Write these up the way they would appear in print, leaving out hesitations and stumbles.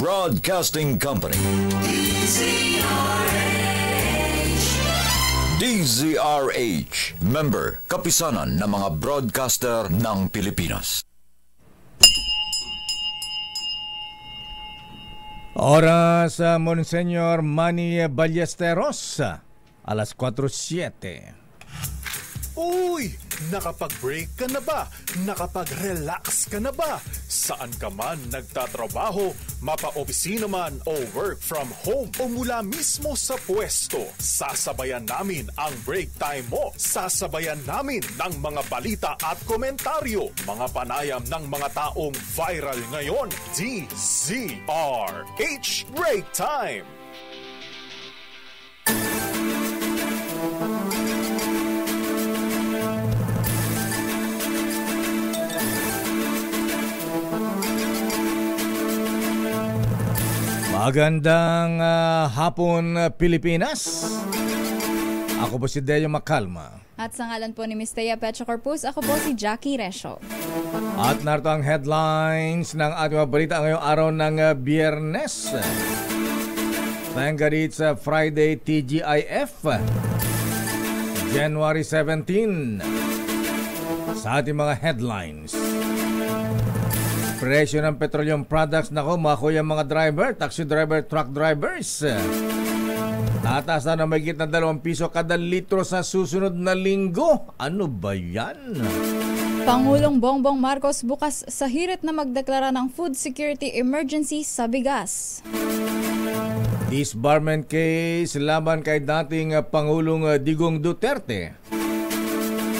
Broadcasting Company. DZRH, member, kapisanan ng mga broadcaster ng Pilipinas. Oras sa Monsenyor Manny Ballesteros, alas 4:07. Uy! Nakapag-break ka na ba? Nakapag-relax ka na ba? Saan ka man nagtatrabaho, mapa-opisina man o work from home o mula mismo sa pwesto, sasabayan namin ang break time mo. Sasabayan namin ng mga balita at komentaryo, mga panayam ng mga taong viral ngayon. DZRH Break Time! Magandang hapon, Pilipinas. Ako po si Deo Macalma. At sa ngalan po ni Ms. Thea Pecho Corpus, ako po si Jackie Resho. At narito ang headlines ng ating mga balita ngayong araw ng Biyernes. Thank God it's Friday TGIF, January 17. Sa ating mga headlines: presyo ng petroleum products, nako makoy ang mga driver, taxi driver, truck drivers. Tataas na mahigit na 2 piso kada litro sa susunod na linggo. Ano ba yan? Pangulong Bongbong Marcos bukas sa hirit na magdeklara ng food security emergency sa bigas. Disbarment case laban kay dating Pangulong Digong Duterte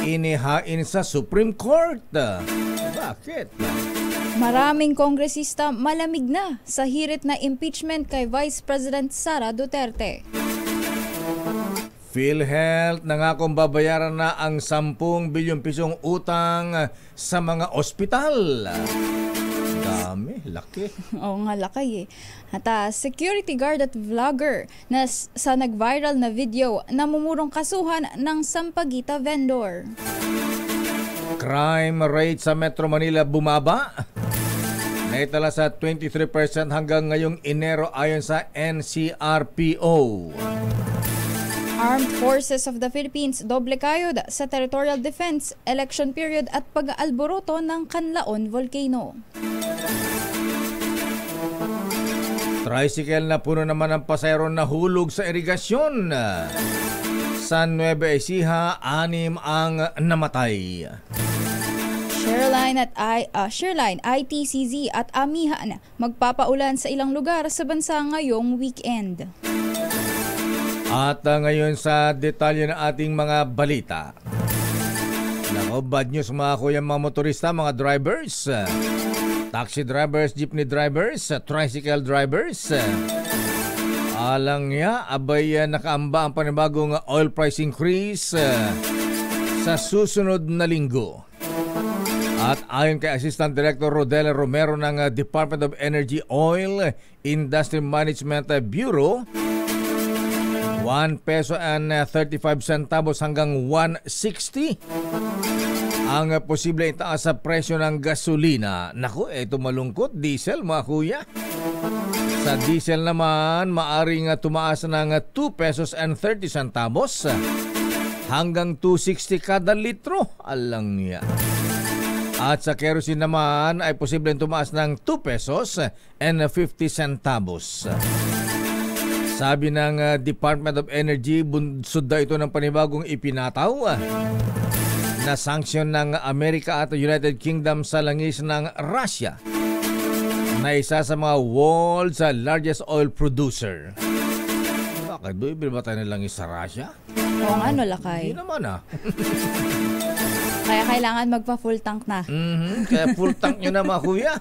inihain sa Supreme Court. Bakit? Maraming kongresista malamig na sa hirit na impeachment kay Vice President Sara Duterte. PhilHealth nangakong babayaran na ang 10 bilyong pisong utang sa mga ospital. Dami, laki. Oo nga, laki eh. At security guard at vlogger na sa nag-viral na video namumurong kasuhan ng Sampaguita vendor. Crime rate sa Metro Manila bumaba. Naitala sa 23% hanggang ngayong Enero ayon sa NCRPO. Armed Forces of the Philippines doble kayod sa territorial defense, election period at pag-aalboroto ng Canlaon Volcano. Tricycle na puno naman ng pasayro na hulog sa irigasyon. Sa Nueva Ecija, 6 ang namatay. Shoreline, ITCZ at Amihan magpapaulan sa ilang lugar sa bansa ngayong weekend. At ngayon sa detalye ng ating mga balita. Nako, bad news mga kuya, mga motorista, mga drivers, taxi drivers, jeepney drivers, tricycle drivers. Alang niya, abay nakaamba ang panibagong oil price increase sa susunod na linggo. At ayon kay Assistant Director Rodela Romero ng Department of Energy Oil Industry Management Bureau, 1 peso and 35 centavos hanggang 1.60 ang posible itaas sa presyo ng gasolina. Naku, ito malungkot, diesel mga kuya. Sa diesel naman, maaring tumaas ng 2 pesos and 30 centavos hanggang 2.60 kada litro. Alang niya. At sa kerosene naman ay posibleng tumaas ng 2 pesos and 50 centavos. Sabi ng Department of Energy, bunsod daw ito ng panibagong ipinataw na sanksyon ng Amerika at United Kingdom sa langis ng Russia, na isa sa mga world's largest oil producer. Bakit doon ba tayo na langis sa Russia? Oo nga, no, lakay. Hindi naman Kaya kailangan magpa-full tank na. Kaya full tank nyo na mga kuya.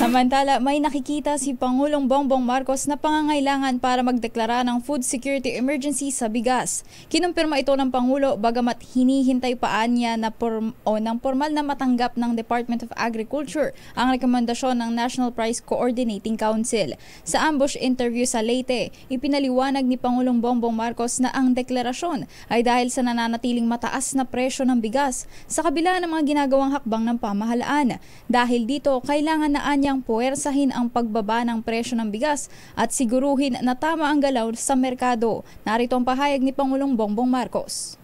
Samantala, may nakikita si Pangulong Bongbong Marcos na pangangailangan para magdeklara ng food security emergency sa bigas. Kinumpirma ito ng Pangulo bagamat hinihintay pa niya na ng formal na matanggap ng Department of Agriculture ang rekomendasyon ng National Price Coordinating Council. Sa ambush interview sa Leyte, ipinaliwanag ni Pangulong Bongbong Marcos na ang deklarasyon ay dahil sa nananatiling mataas na presyo ng bigas sa kabila ng mga ginagawang hakbang ng pamahalaan. Dahil dito, kailangan na niya tinatayang puwersahin ang pagbaba ng presyo ng bigas at siguruhin na tama ang galaw sa merkado. Narito ang pahayag ni Pangulong Bongbong Marcos.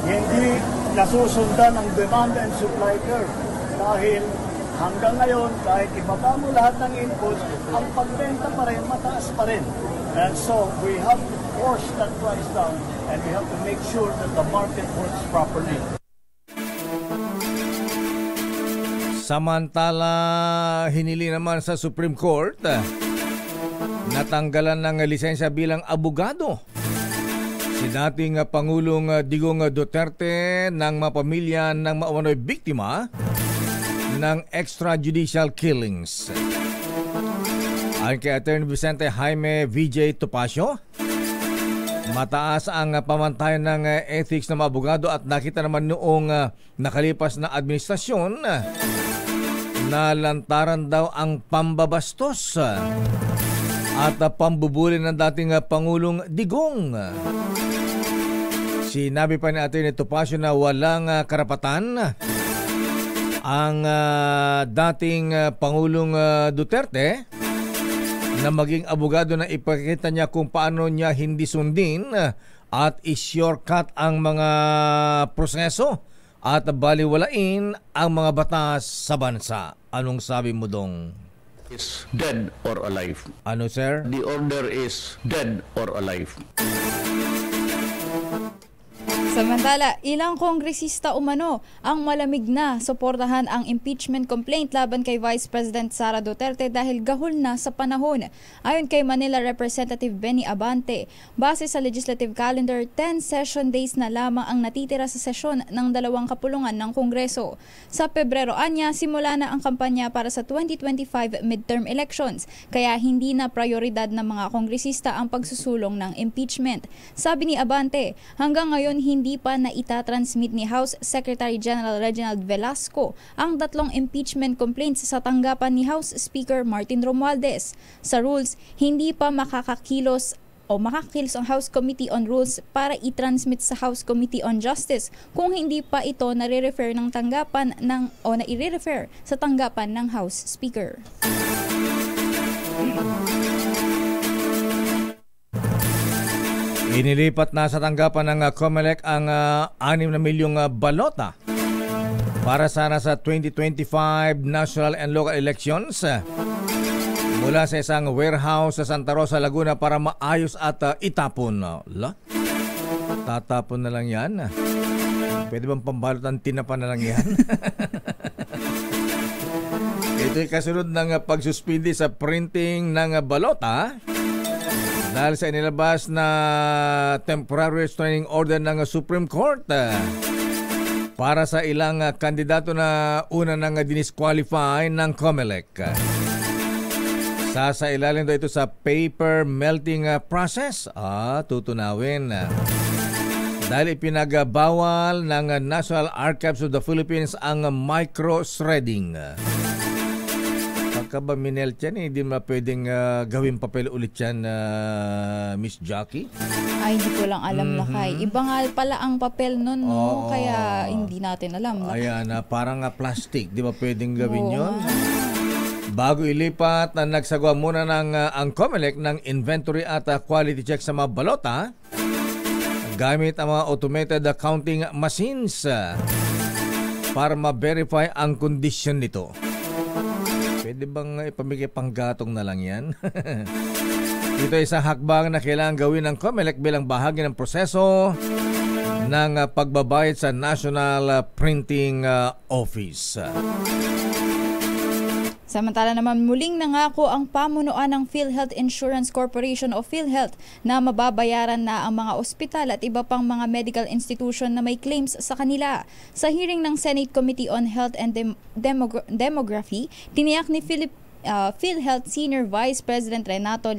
Hindi nasusundan ang demand and supply curve dahil hanggang ngayon, kahit ibaba mo lahat ng inputs, ang pagbenta pa rin, mataas pa rin. And so, we have to force that price down and we have to make sure that the market works properly. Samantala, hinili naman sa Supreme Court natanggalan ng lisensya bilang abogado si dating Pangulong Digong Duterte ng mga pamilya ng maumano'y biktima ng extrajudicial killings. Ayon kay Attorney Vicente Jaime VJ Topacio, mataas ang pamantayan ng ethics ng mga abogado at nakita naman noong nakalipas na administrasyon na lantaran daw ang pambabastos at pambubuli ng dating Pangulong Digong. Sinabi pa ni Atty. Topacio na walang karapatan ang dating Pangulong Duterte na maging abogado na ipakita niya kung paano niya hindi sundin at i-shortcut ang mga proseso at baliwalain ang mga batas sa bansa. Anong sabi mo dong? Is dead or alive. Ano, sir? The order is dead or alive. Samantala, ilang kongresista umano ang malamig na suportahan ang impeachment complaint laban kay Vice President Sara Duterte dahil gahol na sa panahon. Ayon kay Manila Representative Benny Abante, base sa legislative calendar, 10 session days na lamang ang natitira sa sesyon ng dalawang kapulungan ng Kongreso. Sa Pebrero anya, simula na ang kampanya para sa 2025 midterm elections, kaya hindi na prioridad ng mga kongresista ang pagsusulong ng impeachment. Sabi ni Abante, hanggang ngayon hindi pa na itatransmit ni House Secretary General Reginald Velasco ang 3 impeachment complaints sa tanggapan ni House Speaker Martin Romualdez. Sa rules, hindi pa makakakilos ang House Committee on Rules para i-transmit sa House Committee on Justice kung hindi pa ito nare-refer ng tanggapan o nai-refer sa tanggapan ng House Speaker. Inilipat na sa tanggapan ng COMELEC ang 6 na milyong balota para sana sa 2025 national and local elections mula sa isang warehouse sa Santa Rosa, Laguna para maayos at itapon. Tatapon na lang yan. Pwede bang pambalot ang tinapan na lang yan? Ito'y kasunod ng pagsuspindi sa printing ng balota dahil sa inilabas na temporary restraining order ng Supreme Court para sa ilang kandidato na una nang dinisqualify ng COMELEC. Sa ilalim daw ito sa paper melting process. Tutunawin. Dahil ipinagbawal ng National Archives of the Philippines ang micro-shredding. Pagka ba minelt yan, hindi mo pwedeng gawin papel ulit yan, Miss Jackie? Ay, hindi ko lang alam na kay. Iba nga pala ang papel nun, no? Kaya hindi natin alam. Ayan, parang plastic. Di ba pwedeng gawin yun? Bago ilipat, nagsagawa muna ng ang COMELEC ng inventory at quality check sa mga balota gamit ang mga automated counting machines para ma-verify ang kondisyon nito. Pwede bang ipamigay panggatong na lang yan? Ito ay isang hakbang na kailangan gawin ng COMELEC bilang bahagi ng proseso ng pagbabayad sa National Printing Office. Samantala naman, muling nangako ang pamunuan ng PhilHealth Insurance Corporation o PhilHealth na mababayaran na ang mga ospital at iba pang mga medical institution na may claims sa kanila. Sa hearing ng Senate Committee on Health and Demography, tiniyak ni PhilHealth Senior Vice President Renato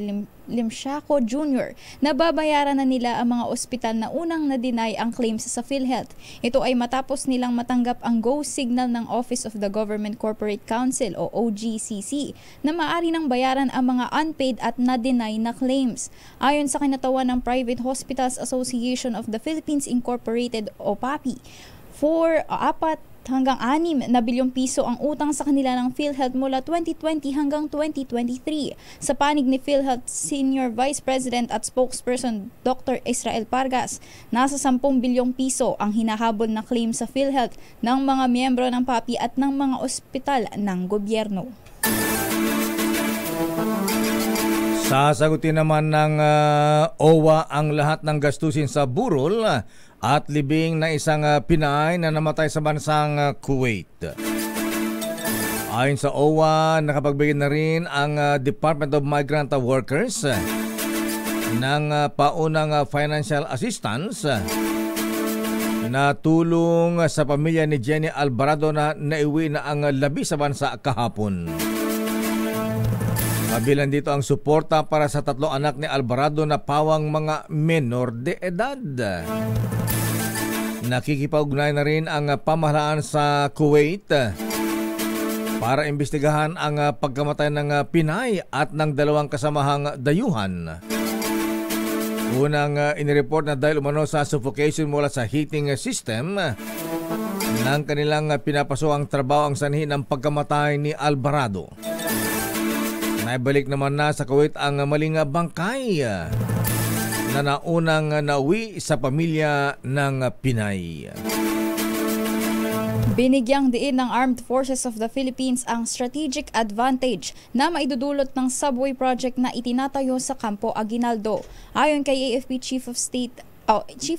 Limsiaco Jr. na babayaran na nila ang mga ospital na unang na-deny ang claims sa PhilHealth. Ito ay matapos nilang matanggap ang go signal ng Office of the Government Corporate Counsel o OGCC na maaari nang bayaran ang mga unpaid at na-deny na claims. Ayon sa kinatawan ng Private Hospitals Association of the Philippines Incorporated o PAPI, hanggang 6 na bilyong piso ang utang sa kanila ng PhilHealth mula 2020 hanggang 2023. Sa panig ni PhilHealth Senior Vice President at Spokesperson Dr. Israel Pargas, nasa 10 bilyong piso ang hinahabol na claim sa PhilHealth ng mga miyembro ng PAPI at ng mga ospital ng gobyerno. Sasagutin naman ng OWA ang lahat ng gastusin sa burol at libing na isang Pinay na namatay sa bansang Kuwait. Ayon sa OWA, nakapagbigay na rin ang Department of Migrant Workers ng paunang financial assistance na tulong sa pamilya ni Jenny Alvarado na naiwi na ang labi sa bansa kahapon. Kabilang dito ang suporta para sa 3 anak ni Alvarado na pawang mga menor de edad. Nakikipag-ugnay na rin ang pamahalaan sa Kuwait para imbestigahan ang pagkamatay ng Pinay at ng 2 kasamahang dayuhan. Unang inireport na dahil umano sa suffocation mula sa heating system ng kanilang pinapasuang trabaho ang sanhi ng pagkamatay ni Alvarado. Naibalik naman na sa Kuwait ang maling bangkay na naunang nauwi sa pamilya ng Pinay. Binigyang diin ng Armed Forces of the Philippines ang strategic advantage na maidudulot ng subway project na itinatayo sa Campo Aguinaldo. Ayon kay AFP Chief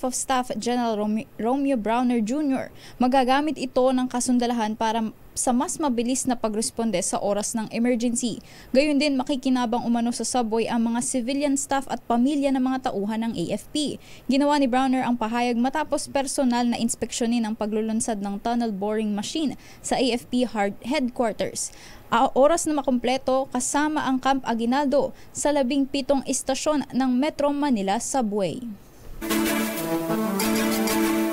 of Staff General Romeo Browner Jr., magagamit ito ng kasundalahan para sa mas mabilis na pagresponde sa oras ng emergency. Gayon din makikinabang umano sa subway ang mga civilian staff at pamilya ng mga tauhan ng AFP. Ginawa ni Browner ang pahayag matapos personal na inspeksyonin ang paglulunsad ng tunnel boring machine sa AFP headquarters. Oras na makumpleto kasama ang Camp Aguinaldo sa 17 istasyon ng Metro Manila Subway.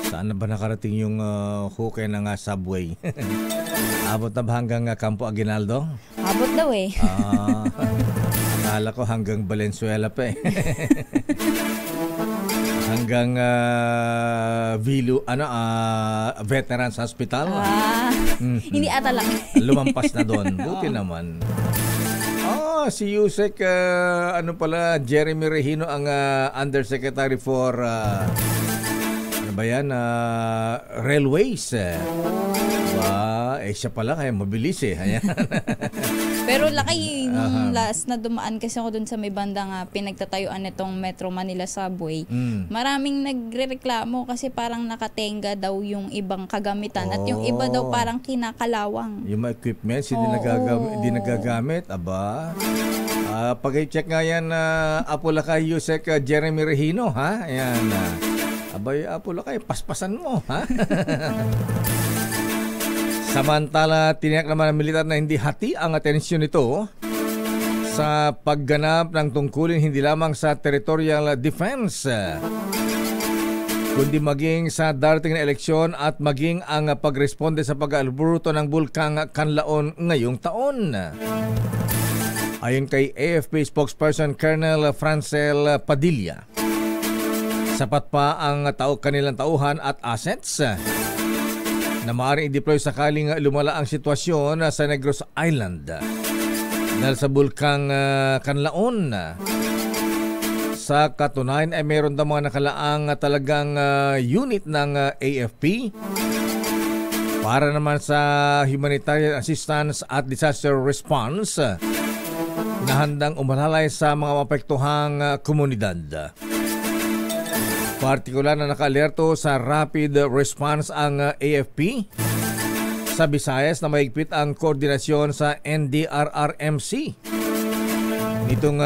Saan na ba nakarating yung hukay ng subway? Abot na ba hanggang Campo Aguinaldo? Abot daw eh. Akala ko hanggang Valenzuela pa eh. Hanggang Veterans Hospital. Hindi ata lang. Lumampas na doon. Buti naman. Si Yusek, Jeremy Regino ang Undersecretary for Railways. Siya pala kaya mabilis eh. Ayan. Pero laki nung last na dumaan kasi ako dun sa may bandang pinagtatayuan nitong Metro Manila Subway. Maraming nagrereklamo kasi parang nakatenga daw yung ibang kagamitan at yung iba daw parang kinakalawang. Yung mga equipments hindi nagagamit. Aba. Pag-check nga yan Apula kay Yusek Jeremy Regino, ha? Ayan. Abay, Apula kay paspasan mo, ha? Samantala, tiniyak naman ng militar na hindi hati ang atensyon nito sa pagganap ng tungkulin hindi lamang sa territorial defense, kundi maging sa darating na eleksyon at maging ang pagresponde sa pag-alburuto ng Bulkang Kanlaon ngayong taon. Ayon kay AFP spokesperson Colonel Francel Padilla, sapat pa ang kanilang tauhan at assets na maaaring i-deploy sakaling lumala ang sitwasyon sa Negros Island dahil sa Bulkang Kanlaon. Sa katunayan ay meron daw mga nakalaang talagang unit ng AFP para naman sa humanitarian assistance at disaster response na handang umalalay sa mga mapektuhang komunidad. Partikular na naka-alerto sa rapid response ang AFP. Sa Visayas na mahigpit ang koordinasyon sa NDRRMC. Nitong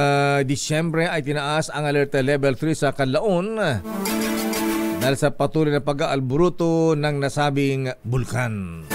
Disyembre ay tinaas ang alert level 3 sa Kanlaon dahil sa patuloy na pag-aalburuto ng nasabing bulkan.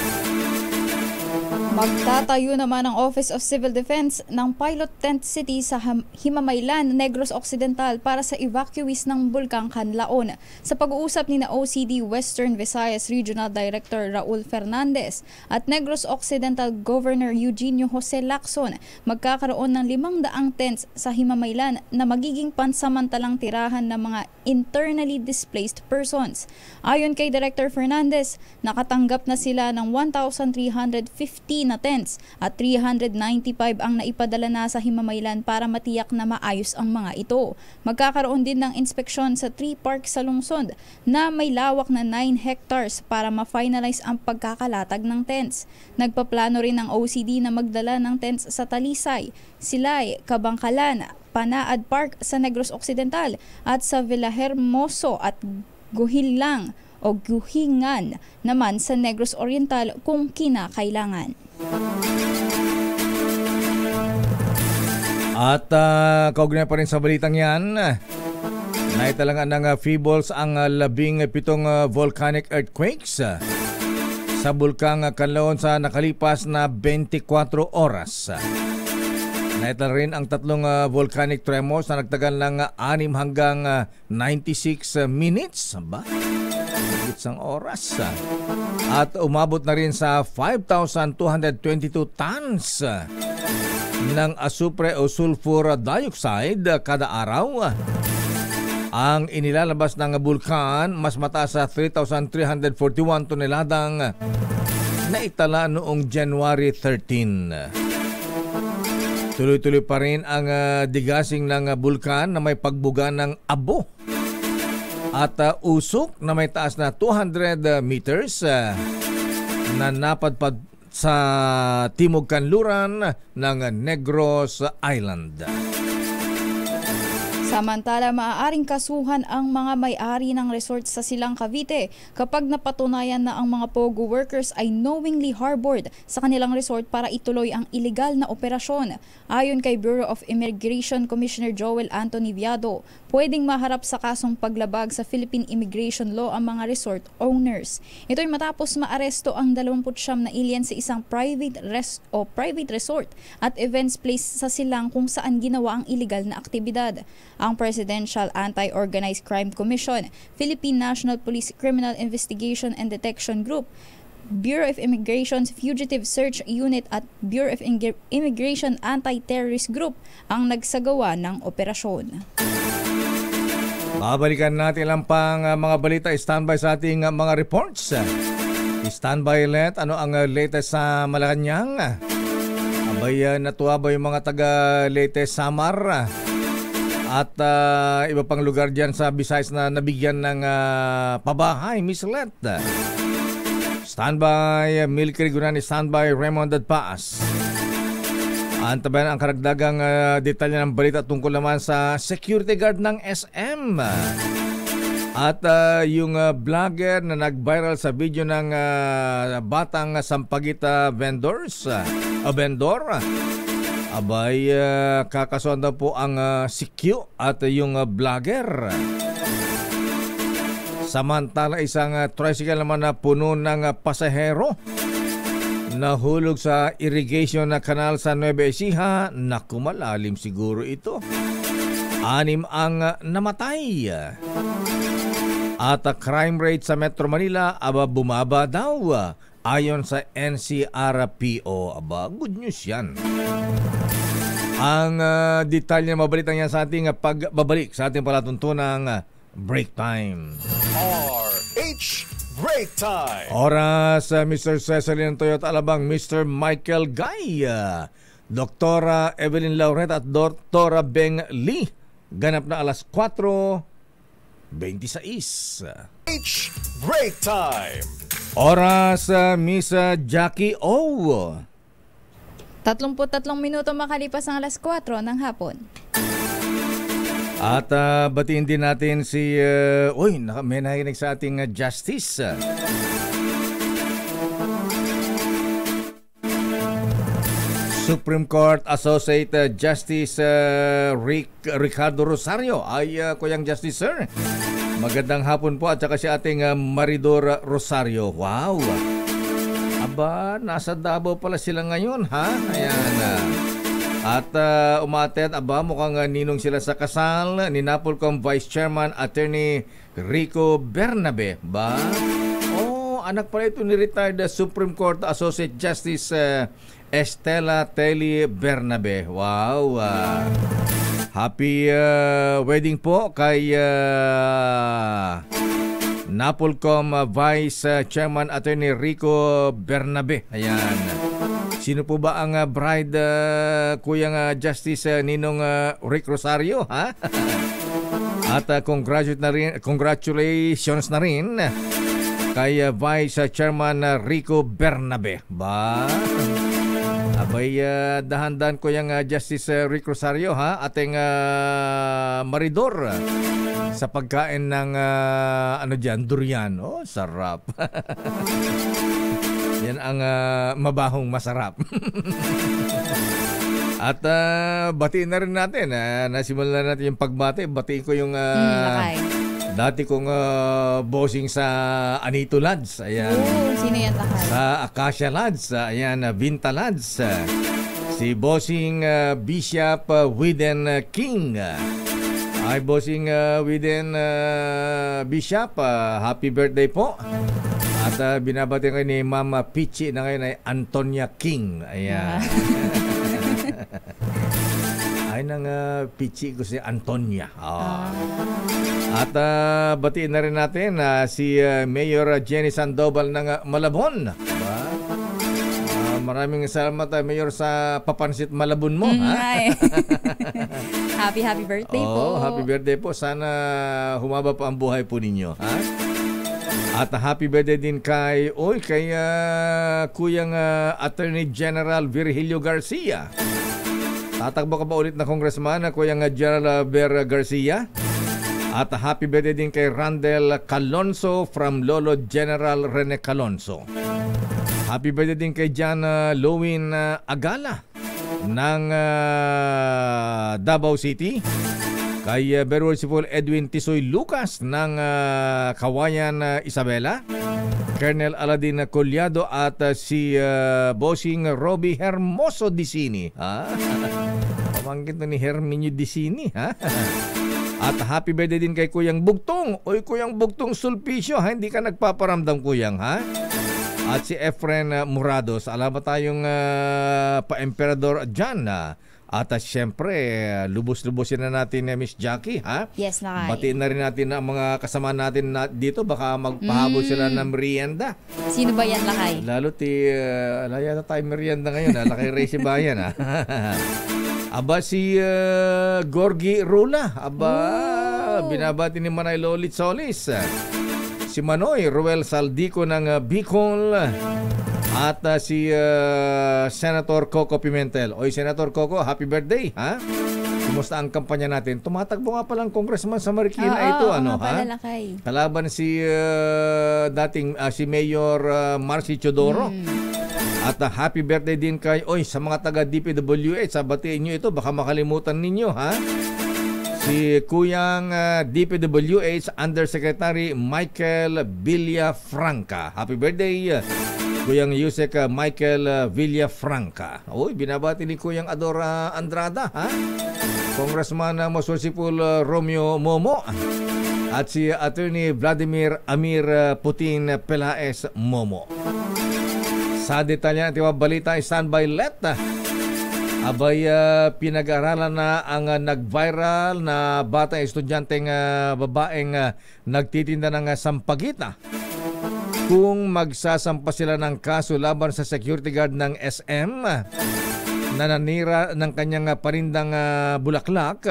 Magtatayo naman ang Office of Civil Defense ng Pilot Tent City sa Himamaylan, Negros Occidental para sa evacuees ng Bulkang Canlaon. Sa pag-uusap ni na OCD Western Visayas Regional Director Raul Fernandez at Negros Occidental Governor Eugenio Jose Lacson, magkakaroon ng 500 tents sa Himamaylan na magiging pansamantalang tirahan ng mga internally displaced persons. Ayon kay Director Fernandez, nakatanggap na sila ng 1,350 na tents at 395 ang naipadala na sa Himamaylan para matiyak na maayos ang mga ito. Magkakaroon din ng inspeksyon sa tree park sa lungsod na may lawak na 9 hectares para ma-finalize ang pagkakalatag ng tents. Nagpaplano rin ang OCD na magdala ng tents sa Talisay, Silay, Kabangkalan, Panaad Park sa Negros Occidental at sa Villahermoso at Guhilang o Guhingan naman sa Negros Oriental kung kinakailangan. At kaugnay pa rin sa balitang yan, naitalangan ng Feebles ang 17 volcanic earthquakes sa Bulkang Canlaon sa nakalipas na 24 oras. Naitala rin ang 3 volcanic tremors na nagtagal ng 6 hanggang 96 minutes. Ba? Isang oras. At umabot na rin sa 5,222 tons ng asupre o sulfur dioxide kada araw. Ang inilalabas ng bulkan mas mataas sa 3,341 toneladang naitala noong January 13. Tuloy-tuloy pa rin ang digasing ng bulkan na may pagbuga ng abo at usok na may taas na 200 meters na napadpad sa timog kanluran ng Negros Island. Samantala, maaaring kasuhan ang mga may-ari ng resort sa Silang Cavite kapag napatunayan na ang mga POGO workers ay knowingly harbored sa kanilang resort para ituloy ang iligal na operasyon. Ayon kay Bureau of Immigration Commissioner Joel Anthony Viado, pwedeng maharap sa kasong paglabag sa Philippine Immigration Law ang mga resort owners. Ito'y matapos maaresto ang 29 na alien sa isang private resort at events place sa Silang kung saan ginawa ang iligal na aktibidad. Ang Presidential Anti-Organized Crime Commission, Philippine National Police Criminal Investigation and Detection Group, Bureau of Immigration's Fugitive Search Unit at Bureau of Immigration Anti-Terrorist Group ang nagsagawa ng operasyon. Babalikan natin lang pang mga balita. Standby sa ating mga reports. Standby ulit. Ano ang latest sa Malacanang? Abay, natuwa ba yung mga taga-Leyte Samar? At iba pang lugar dyan sa Visayas na nabigyan ng pabahay, Miss Let. Standby Milky Gunani, standby Raymond Adpaas. Antabayan ang karagdagang detalye ng balita tungkol naman sa security guard ng SM. At yung vlogger na nag-viral sa video ng batang sampagita vendor. Abay, kakasuhan daw po ang si Q at yung vlogger. Samantala, isang tricycle naman na puno ng pasahero nahulog sa irrigation na kanal sa Nueva Ecija. Naku, malalim siguro ito. 6 ang namatay. At crime rate sa Metro Manila, bumaba daw. Ayon sa NCRPO, good news yan. Ang detalye na mabalitang yan sa ating pagbabalik sa ating palatuntunang break time. RH Break Time. Oras, Mr. Cecilin Toyota Alabang, Mr. Michael Guy, Dr. Evelyn Lauret at Dr. Beng Lee. Ganap na alas 4:26. H Break Time. Oras, Miss Jackie O. 33 minuto makalipas ang alas 4 ng hapon. At batiin din natin si... may nakikinig sa ating Justice. Supreme Court Associate Justice Ricardo Rosario. Kuyang Justice, sir. Magandang hapon po at saka si ating Maridor Rosario. Wow! Aba, nasa Davao pala sila ngayon, ha? Ayan. At umatet, mukhang ninong sila sa kasal ni Napolcom Vice Chairman Attorney Rico Bernabe. Ba? Oh, anak pala ito ni retired Supreme Court Associate Justice Estela Telly Bernabe. Wow. Happy wedding po kay Napolcom Vice Chairman Attorney Rico Bernabe. Ayan. Sino po ba ang bride, Kuyang Justice Ninong Rick Rosario, ha? At congratulations na rin kay Vice Chairman Rico Bernabe. Ba? Abay, dahan-dahan Kuyang Justice Rick Rosario, ha? Ating maridor sa pagkain ng durian. Oh, sarap. Yan ang mabahong masarap. At batiin na rin natin. Nasimulan natin yung pagbati. Batiin ko yung dati kong bossing sa Anito Lads. Ayan. Sino yan lakay? Sa Acacia Lads. Ayan, Vinta Lads. Si bossing Bishop Widen King. Ay, bossing Widen Bishop. Happy birthday po. At binabati kayo ni Mama Pichi na ngayon ay Antonia King. Ayan. Ay nang Pichi ko si Antonia. Oh. At batiin na rin natin si Mayor Jenny Sandoval ng Malabon. Maraming salamat Mayor sa papansit Malabon mo. Happy birthday po. Happy birthday po. Sana humaba pa ang buhay po ninyo. Ha? At happy birthday din kay Kuyang Attorney General Virgilio Garcia. Tatakbo ka ba ulit na congressman Kuyang General Ver Garcia? At happy birthday din kay Randel Calonso from Lolo General Rene Calonso. Happy birthday din kay John Lowin Agala ng Davao City. Kay Venerable Edwin Tisoy Lucas ng Kawayan Isabela, Colonel Aladin Collado at si bossing Robbie Hermoso Dicini. Pamangkin ni Herminio Dicini. At happy birthday din kay Kuyang Bugtong. Oy, Kuyang Bugtong Sulpicio, hindi ka nagpaparamdam Kuyang, ha? At si Efren Murados. Alam ba tayong pa-emperador dyan, At syempre, lubos-lubosin na natin Miss Jackie, ha? Yes, lakay. Batiin na rin natin ang mga kasama natin dito. Baka magpahabol sila ng merienda. Sino ba yan, lakay? Lalo yata tayo merienda ngayon, Lakay Ray Sibayan, Aba, si Gorgie Rula. Binabati ni Manay Lolit Solis. Si Manoy Ruel Saldico ng Bicol. At si Senator Coco Pimentel. Oy, Senator Coco, happy birthday, ha? Kumusta ang kampanya natin? Tumatakbo nga palang congressman sa Marikina ito, ha? Kalaban si dating si Mayor Marcy Chodoro. At happy birthday din kay sa mga taga DPWH. Batiin nyo ito, baka makalimutan ninyo, ha? Si Kuyang DPWH Undersecretary Michael Villafranca. Happy birthday, Kuyang Yusek Michael Villafranca. Binabati ni Kuyang Adora Andrada, ha? Congressman Mosusipul Romeo Momo. At si Attorney Vladimir Amir Putin Pelaez Momo. Sa detalye ng balita, standby let. Abay, pinag-aralan na ang nag-viral na batang estudyanteng babaeng nagtitinda ng sampagita. Kung magsasampa sila ng kaso laban sa security guard ng SM na nanira ng kanyang parindang bulaklak.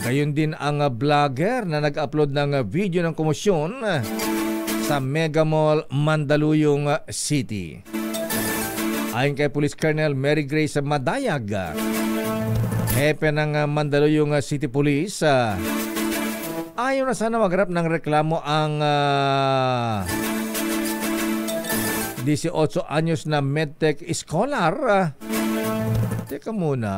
Gayon din ang vlogger na nag-upload ng video ng komosyon sa Mega Mall, Mandaluyong City. Ayon kay Police Colonel Mary Grace Madayag, hepe ng Mandaluyong City Police, ayaw na sana magharap ng reklamo ang 18 anyos na medtech scholar. Teka muna,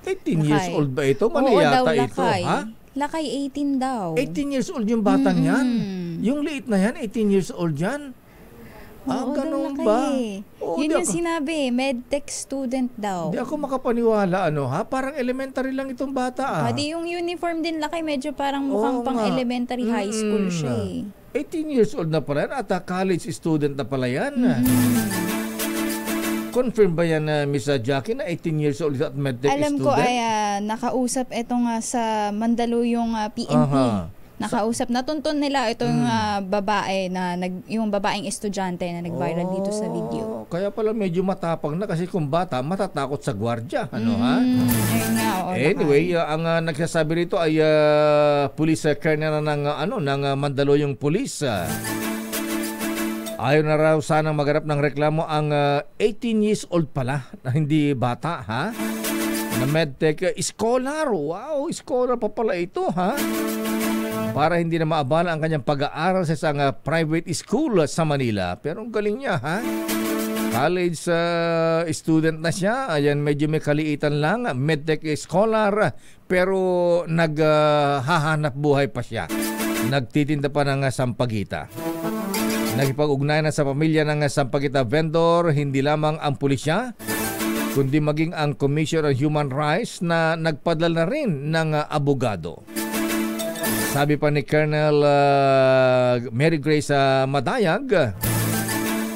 18 years old ba ito? Mali yata ito, ha? Lakay 18 daw. 18 years old yung batang yan. Yung liit na yan, 18 years old yan. Oo, ganun doon ba? laki. Oo, Yun di yung ako- sinabi, medtech student daw. Hindi ako makapaniwala, Parang elementary lang itong bata, Pati yung uniform din laki, medyo parang mukhang Oo pang nga. elementary high school siya eh. 18 years old na pala yan at college student na pala yan. Confirm ba yan, Miss Jackie, na 18 years old at medtech Alam student? ko ay nakausap ito nga sa Mandaluyong PNP. Aha. Nakausap, natuntun nila itong babae na yung babaeng estudyante na nag-viral dito sa video. Kaya pala medyo matapang na kasi kung bata, matatakot sa gwardya. Ayun nga, Anyway, ang nagsasabi rito ay police colonel ng Mandaluyong Police. Ayaw na raw sanang magharap ng reklamo ang 18 years old pala, na hindi bata, na medtech scholar. Wow, scholar pa pala ito, para hindi na maabala ang kanyang pag-aaral sa isang private school sa Manila. Pero ang galing niya, college student na siya. Ayan, medyo may kaliitan lang. Medtech scholar, pero naghahanap buhay pa siya. Nagtitinda pa ng sampagita. Nagipag-ugnayan na sa pamilya ng sampagita vendor, hindi lamang ang pulisya, kundi maging ang Commission on Human Rights na nagpadala na rin ng abogado. Sabi pa ni Colonel Mary Grace Madayag,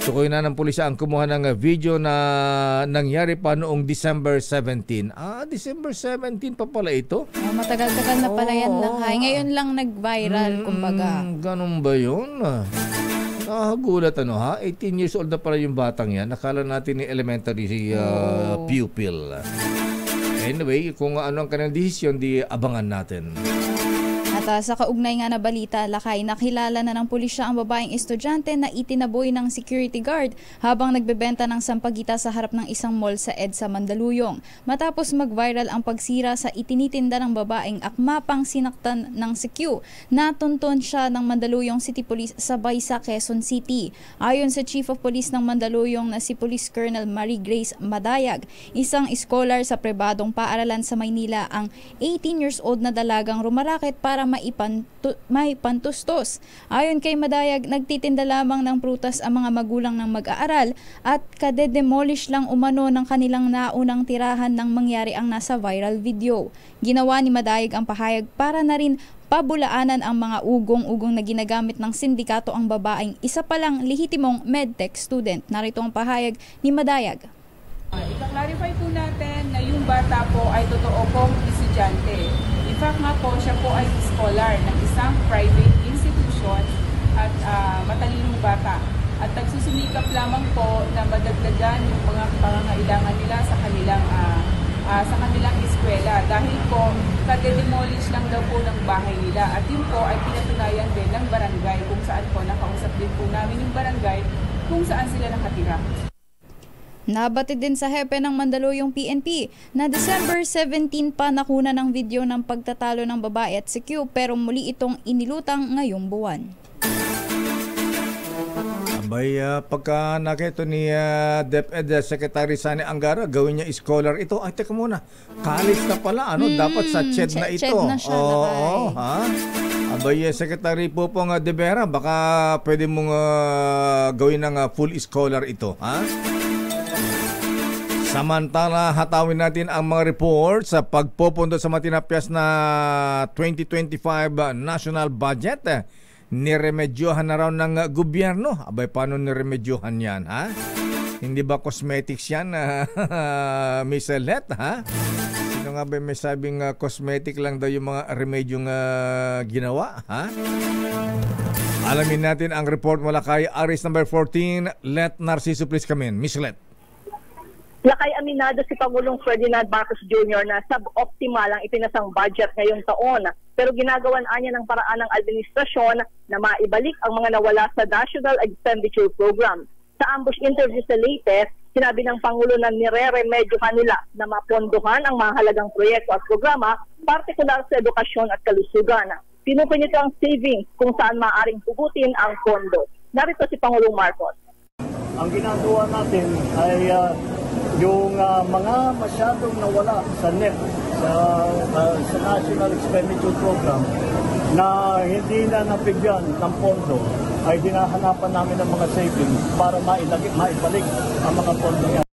tukoy na ng pulisya ang kumuha ng video na nangyari pa noong December 17. December 17 pa pala ito? Matagal-tagal na pala yan lakay. Ngayon lang nag-viral, kumbaga. Ganun ba yun? Nakagulat 18 years old na pala yung batang yan. Nakala natin ni elementary pupil. Anyway, kung ano ang kanyang desisyon, di abangan natin. At sa kaugnay nga na balita, lakay, nakilala na ng pulisya ang babaeng estudyante na itinaboy ng security guard habang nagbebenta ng sampagita sa harap ng isang mall sa EDSA Mandaluyong. Matapos mag-viral ang pagsira sa itinitinda ng babaeng akmapang sinaktan ng CQ, natunton siya ng Mandaluyong City Police sabay sa Quezon City. Ayon sa Chief of Police ng Mandaluyong na si Police Colonel Mary Grace Madayag, isang scholar sa pribadong paaralan sa Maynila ang 18 years old na dalagang rumarakit para maipantustos. Ayon kay Madayag, nagtitinda lamang ng prutas ang mga magulang ng mag-aaral at kade-demolish lang umano ng kanilang naunang tirahan nang mangyari ang nasa viral video. Ginawa ni Madayag ang pahayag para na rin pabulaanan ang mga ugong-ugong na ginagamit ng sindikato ang babaeng isa palang lehitimong medtech student. Narito ang pahayag ni Madayag. Ika-clarify po natin na yung bata po ay totoo pong estudyante. In fact nga po, siya po ay scholar ng isang private institution at matalinong bata. At nagsusumikap lamang po na madagdagan yung mga pangangailangan nila sa kanilang eskwela. Dahil po, kade-demolish lang daw po ng bahay nila. At yun po ay pinatunayan din ng barangay kung saan po nakausap din po namin yung barangay kung saan sila nakatira. Nabatid din sa hepe ng Mandaluyong PNP na December 17 pa nakuna ng video ng pagtatalo ng babae at CQ pero muli itong inilutang ngayong buwan. Abay, pagka nakita ni DepEd Secretary Sani Angara, gawin niya scholar ito. Ay, teka muna, college na pala, dapat sa CHED na ito. CHED na siya, Abay, Secretary Popong De Vera, baka pwede mong gawin ng full scholar ito, Samantala, hatawin natin ang mga reports sa pagpopondo sa matinapyas na 2025 national budget. Niremedyohan na raw ng gobyerno. Abay, paano niremedyohan yan, Hindi ba cosmetics yan, Miss Let, Sino nga ba may sabing cosmetic lang daw yung mga remedyong ginawa, Alamin natin ang report mula kay Aris number 14, Let Narciso, please come in. Miss Let. Lakay aminado si Pangulong Ferdinand Marcos Jr. na sub-optimal ang ipinasang budget ngayong taon. Pero ginagawan niya ng paraan ng administrasyon na maibalik ang mga nawala sa National Expenditure Program. Sa ambush interview sa Leyte, sinabi ng Pangulo na nire-remedyohan nila na mapondohan ang mahalagang proyekto at programa, partikular sa edukasyon at kalusugan. Pinupo nito ang savings kung saan maaaring pugutin ang pondo. Narito si Pangulong Marcos. Ang ginagawa natin ay yung mga masyadong nawala sa NEP, sa National Expenditure Program, na hindi na nabigyan ng pondo, ay hinahanapan namin ng mga savings para maibalik ang mga pondo yan.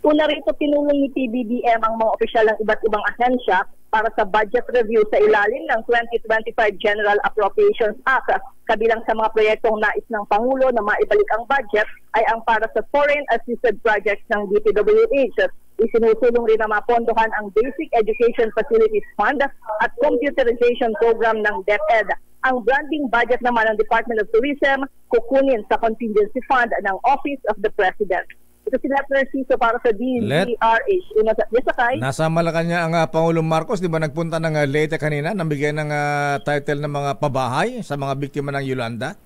Una rito, tinulong ni PBBM ang mga opisyal ng iba't ibang ahensya para sa budget review sa ilalim ng 2025 General Appropriations Act. Kabilang sa mga proyektong nais ng Pangulo na maibalik ang budget ay ang para sa foreign assisted projects ng DPWH. Isinusulong rin na mapondohan ang Basic Education Facilities Fund at Computerization Program ng DepEd. Ang branding budget naman ng Department of Tourism kukunin sa Contingency Fund ng Office of the President. Ito si Let Narciso para sa DZRH. Nasa Malacanang ang Pangulong Marcos, di ba nagpunta ng Leyte kanina, nabigay ng title ng mga pabahay sa mga biktima ng Yolanda?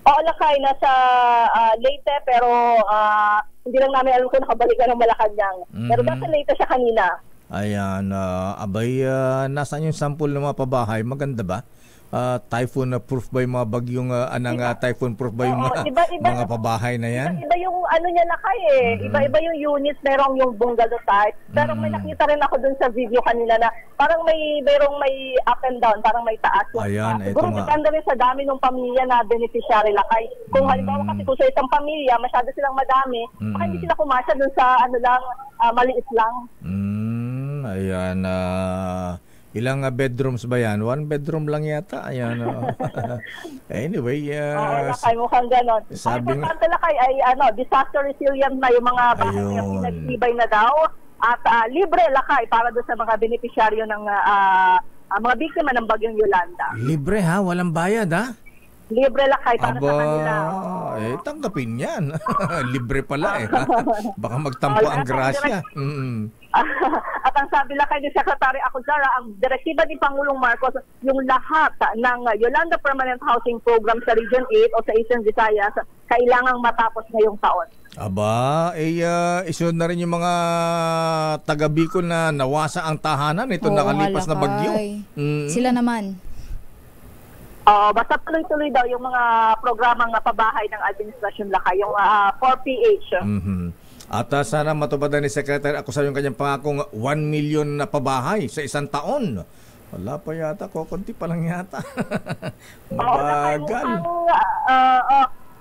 Oo, Lakay, nasa Leyte, pero hindi lang namin alam kung nakabalikan ng Malacanang. Pero nasa Leyte siya kanina. Ayan, nasaan yung sample ng mga pabahay? Maganda ba? Typhoon proof ba yung mga bagyong typhoon proof ba yung mga pabahay na yan? Iba yung ano niya Lakay Iba-iba yung units, merong yung bungalow type. Pero may nakita rin ako dun sa video kanina na parang merong may up and down, parang may taas. Ayan, ito siguro depende rin sa dami ng pamilya na beneficiary Lakay. Kung halimbawa kasi kung sa isang pamilya, masyado silang madami, baka hindi sila kumasya dun sa maliit lang. Ayan, ilang bedrooms ba yan? 1 bedroom lang yata. Ayan. Anyway, Lakay, mukhang ganon. Ang importante Lakay ay disaster resilient na yung mga bahay na pinag-ibay na daw at libre Lakay para doon sa mga benepisyaryo ng mga biktima ng bagyong Yolanda. Libre ha? Walang bayad ha? Libre Lakay para sa kanila. Tanggapin yan. Libre pala Baka magtampo ang grasya. At ang sabi Lakay ni Secretary Acuzara, ang direktiba ni Pangulong Marcos, yung lahat ng Yolanda Permanent Housing Program sa Region 8 o sa Eastern Visayas, kailangang matapos ngayong taon. Aba, isunod na rin yung mga taga-Bicol na nawasa ang tahanan itong nakalipas na bagyo. Sila naman. Basta tuloy-tuloy daw yung mga programang pabahay ng administrasyon Lakay, yung 4PH. At sana matupadan ni Secretary Acuzar yung kanyang pangakong 1 million na pabahay sa isang taon. Wala pa yata, kukunti pa lang yata. Mabagal.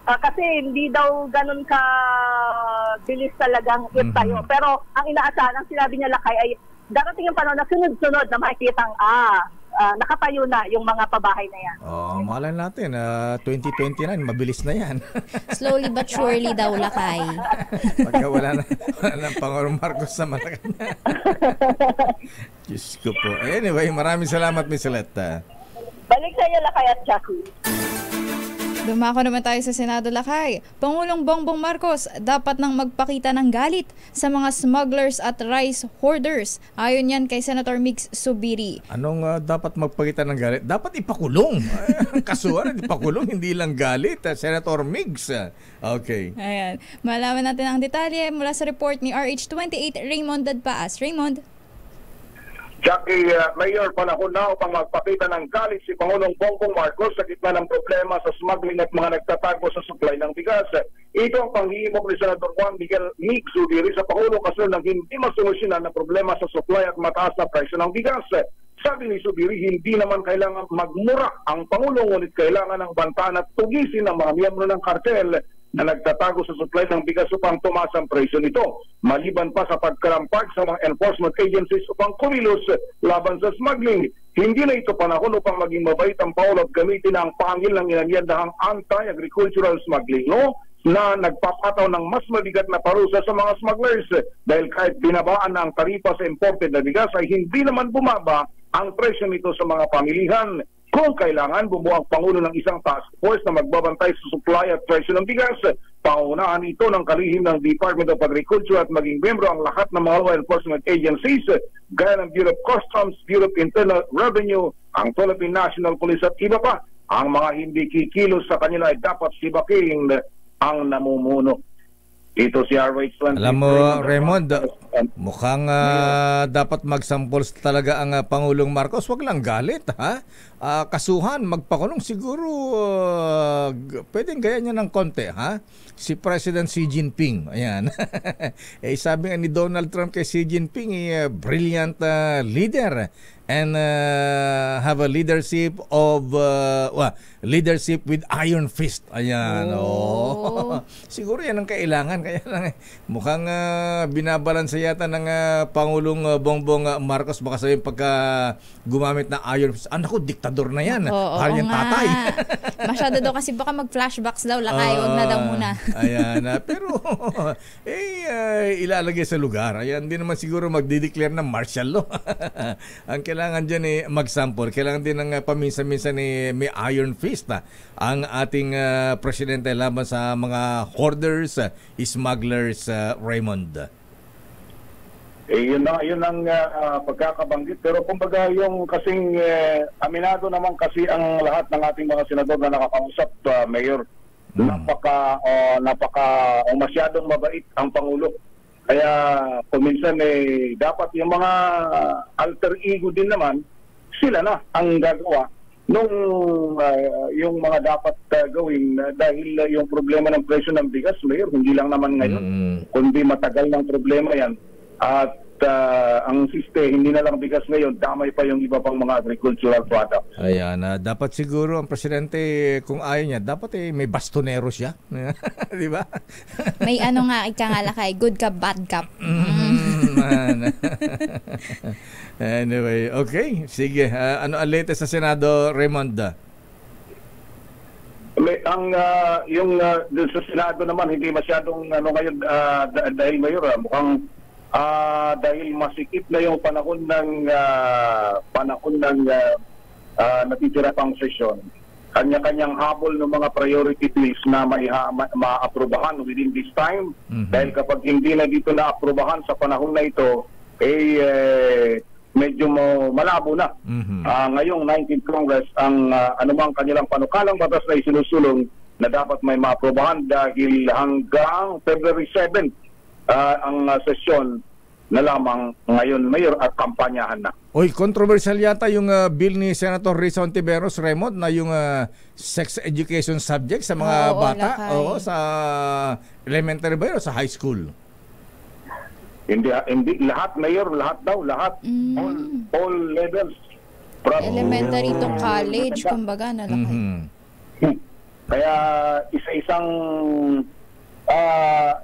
Kasi hindi daw ganun ka bilis talagang itayo. Pero ang inaasahan, ang sinabi niya Lakay ay darating yung panahon na sunod-sunod na makikitang nakatayo na yung mga pabahay na yan. Malay natin, 2029, mabilis na yan. Slowly but surely daw Lakay. Pagka wala na Pangulong Marcos sa Malacanang. Diyos ko po. Anyway, maraming salamat, Miss Letta. Balik sa iyo Lakay at Jackie. Dumako naman tayo sa Senado Lakay. Pangulong Bongbong Marcos dapat nang magpakita ng galit sa mga smugglers at rice hoarders. Ayon yan kay Senator Mix Zubiri. Anong dapat magpakita ng galit? Dapat ipakulong. Kasuhan, ipakulong, hindi lang galit. Senator Mix. Okay. Ayan. Malaman natin ang detalye mula sa report ni RH28 Raymond Dadpaas. Raymond? Jackie, Mayor, panahon na upang magpakita ng galit si Pangulong Bongbong Marcos sa gitna ng problema sa smuggling at mga nagtatago sa supply ng bigas. Ito ang panghihimok ni Senator Juan Miguel Mig Zubiri sa Pangulo kasi nang hindi masolusyonan ng problema sa supply at mataas na presyo ng bigas. Sabi ni Zubiri, hindi naman kailangan magmura ang Pangulo, ngunit kailangan ng bantaan at tugisin ng mga miyembro ng kartel na nagtatago sa supply ng bigas upang tumaas ang presyo nito. Maliban pa sa pagkarampag sa mga enforcement agencies upang kumilos laban sa smuggling. Hindi na ito panahon upang maging mabait ang Pangulo at gamitin ang pangil ng inanyandahang anti-agricultural smuggling na nagpapataw ng mas mabigat na parusa sa mga smugglers dahil kahit binabaan na ang taripa sa imported na bigas ay hindi naman bumaba ang presyo nito sa mga pamilihan. Kung kailangan, bumuo ang Pangulo ng isang task force na magbabantay sa supply at presyo ng bigas. Pangunahan ito ng kalihim ng Department of Agriculture at maging membro ang lahat ng mga law enforcement agencies gaya ng Bureau of Customs, Bureau of Internal Revenue, ang Philippine National Police at iba pa. Ang mga hindi kikilos sa kanila ay dapat sibaking ang namumuno. Ito si RH23. Alam mo, Raymond, mukhang dapat magsampol talaga ang Pangulong Marcos. Wag lang galit, ha? Kasuhan, magpakulong siguro. Pwedeng gaya niya ng konti, ha? Si President Xi Jinping, ayan. Sabi nga ni Donald Trump kay Xi Jinping, brilliant leader and have a leadership of leadership with iron fist. Ayan. Oh. Siguro yan ang kailangan. Kaya lang mukhang binabalansa yata ng Pangulong Bongbong Marcos. Baka sabihin pagka gumamit ng iron fist, anak ko, diktador na yan. Parang yung tatay. Masyado daw kasi baka mag-flashbacks daw. Lakay, wag na daw muna. Ayan. Pero ilalagay sa lugar. Ayan, hindi naman siguro magdideclare ng martial law. Ang kailangan dyan mag-sample. Kailangan din ng paminsan-minsan may iron fist ang ating presidente laban sa mga hoarders, smugglers, Raymond. Yun ang pagkakabanggit. Pero kumbaga yung kasing aminado naman kasi ang lahat ng ating mga senador na nakakausap, Mayor, masyadong mabait ang Pangulo. Kaya kuminsan dapat yung mga alter ego din naman, sila na ang gagawa nung yung mga dapat gawin dahil yung problema ng presyo ng bigas, Mayor, hindi lang naman ngayon, kundi matagal ng problema yan. At ang siste, hindi na lang bigas ngayon, damay pa yung iba pang mga agricultural products. Ayan, dapat siguro ang presidente, kung ayaw niya, dapat may bastonero siya. Di ba? May ikangalakay, good cup, bad cup. Anyway, okay. Sige, ano ang latest sa Senado, Raymond? Yung sa Senado naman, hindi masyadong ngayon, dahil Mayor, mukhang dahil masikip na yung panahon ng natitira pang sesyon, kanya-kanyang habol ng mga priority bills na ma-aprobahan within this time. Dahil kapag hindi na dito na-aprobahan sa panahon na ito, medyo malabo na. Ngayong 19th Congress, ang anumang kanilang panukalang batas na isinusulong na dapat may ma-aprobahan dahil hanggang February 7 ang sesyon na lamang ngayon, Mayor, at kampanyahan na. Oy, controversial yata yung bill ni Senator Risa Ontiveros, Raymond, na yung sex education subject sa mga bata. Oo, sa elementary ba yun o sa high school? Hindi lahat, Mayor, lahat. All levels. From elementary to college, kumbaga, nalakay. Kaya isa-isang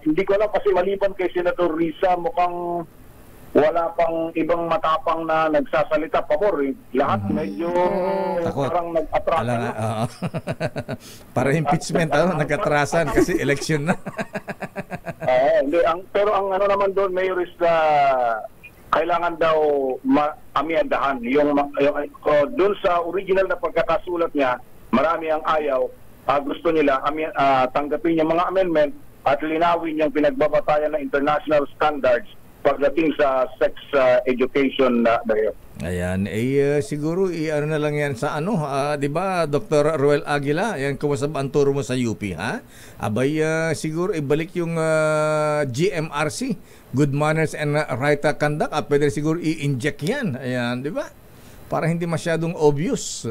hindi ko alam kasi maliban kay Senator Risa, mukhang wala pang ibang matapang na nagsasalita pabor. Lahat medyo parang nag-atrasan na. Para impeachment, nag-atrasan kasi election na. Pero ang ano naman doon, Mayor, is kailangan daw amiandahan. Doon sa original na pagkakasulat niya, marami ang ayaw. Gusto nila tanggapin yung mga amendment at linawin yung pinagbabatayan ng international standards pagdating sa sex education na dayo. Ayan, siguro ano na lang yan sa di ba, Dr. Ruel Aguila, yan, kumusta ba ang turo mo sa UP, ha? Abay, siguro ibalik yung GMRC, Good Manners and Right Conduct, pwede siguro i-inject yan, ayan, di ba? Para hindi masyadong obvious.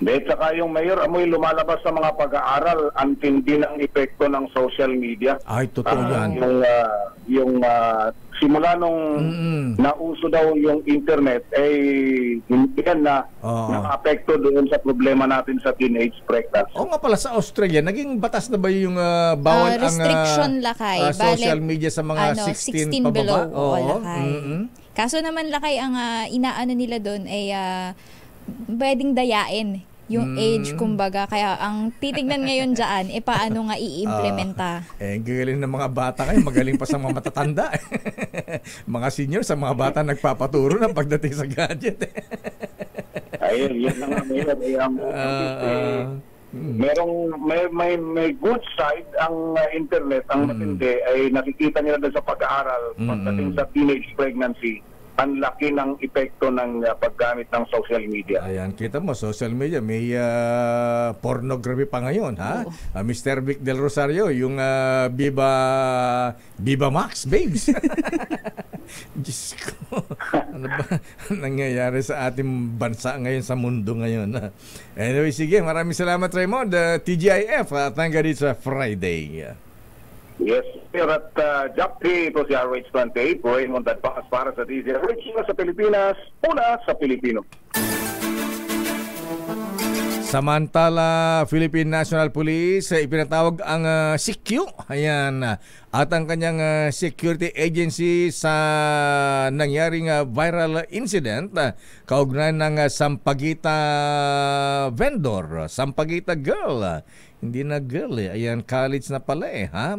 Saka yung Mayor, amoy lumalabas sa mga pag-aaral ang tindi ng epekto ng social media. Ay, totoo yan. Yung simula nung nauso daw yung internet, yan na apekto doon sa problema natin sa teenage pregnancy. Oo nga pala, sa Australia, naging batas na ba yung bawal restriction lakay, social media sa mga 16 pababa? Oo, lakay. Kaso naman lakay, ang inaano nila doon ay pwedeng dayain yung age, kumbaga. Kaya ang titignan ngayon dyan, paano nga i-implementa. Gagaling ng mga bata kayo, magaling pa sa mga matatanda. Mga senior, sa mga bata nagpapaturo na pagdating sa gadget. Ayun, yun na nga, may good side ang internet. Ang matindi ay nakikita nila doon sa pag-aaral pagdating sa teenage pregnancy. ang laki ng epekto ng paggamit ng social media. Ayan, kita mo, social media, may pornography pa ngayon, ha? Mr. Vic Del Rosario, yung Viva Max, babes. Diyos ko, ano ba nangyayari sa ating bansa ngayon, sa mundo ngayon? Anyway, sige, maraming salamat, Raymond. TGIF, hanggang dito sa Friday. Yes, sir. At Jackie, ito si RH28, Raymond Advance para sa DZRH sa Pilipinas, una sa Pilipino. Samantala, Philippine National Police ipinatawag ang CQ, ayan, at ang kanyang security agency sa nangyaring viral incident kaugnay ng Sampaguita vendor, Sampaguita girl. Hindi na girl ayan, college na pala ha?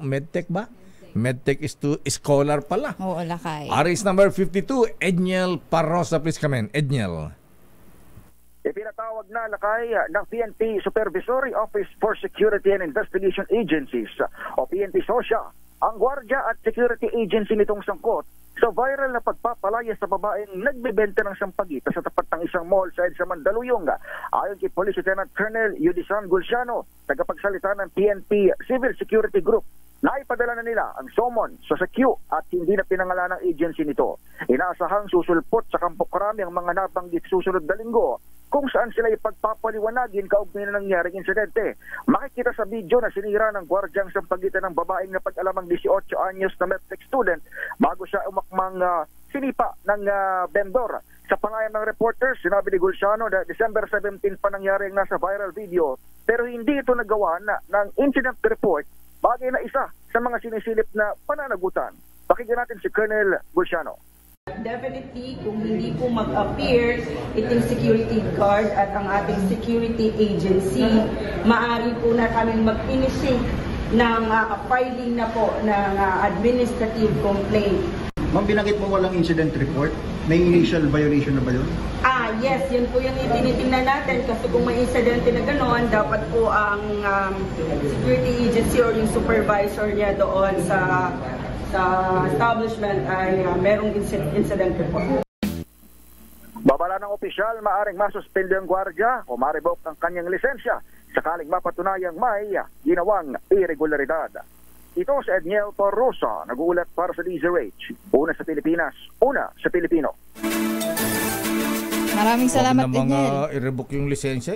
Medtech ba? Medtech scholar pala. Oo, lakay. RS number 52, Edniel Parrosa, please come in. Edniel. Ipinatawag na lakay ng PNP Supervisory Office for Security and Investigation Agencies o PNP SOSIA ang gwardiya at security agency nitong sangkot sa viral na pagpapalaya sa babaeng nagbebenta ng sampagita sa tapat ng isang mall sa EDSA Mandaluyong. Ayon kay Police Lieutenant Colonel Yudisan Gulciano, tagapagsalita ng PNP Civil Security Group, naipadala na nila ang summon sa CQ at hindi na pinangalan ng agency nito. Inaasahang susulpot sa Kampo Krami ang mga nabanggit susunod na linggo kung saan sila ipagpapaliwanagin kaugnay na nangyaring insidente. Makikita sa video na sinira ng gwardyang sampagitan ng babaeng na pag-alamang 18 anyos na medtech student bago siya umakmang sinipa ng vendor. Sa pangayam ng reporters, sinabi ni Gulciano na December 17 pa nangyari ang nasa viral video pero hindi ito nagawa ng incident report, bagay na isa sa mga sinisilip na pananagutan. Pakinggan natin si Colonel Gulciano. Definitely, kung hindi po mag-appear itong security guard at ang ating security agency, maaari po na kami mag-initiate ng filing na po ng administrative complaint. Ma'am, binanggit mo walang incident report? May initial violation na ba yun? Yes, yun po yung tinitingnan natin kasi kung may incident na gano'n, dapat po ang security agency or yung supervisor niya doon sa establishment ay merong incident report. Babala ng opisyal, maaring masuspende ang gwardiya o ma-revoke ang kanyang lisensya sakaling mapatunayang may ginawang irregularidad. Ito si Edniel Parrosa, nag-uulat para sa DZRH. Una sa Pilipinas, una sa Pilipino. Maraming salamat, Edniel. Edniel. I-revoke yung lisensya,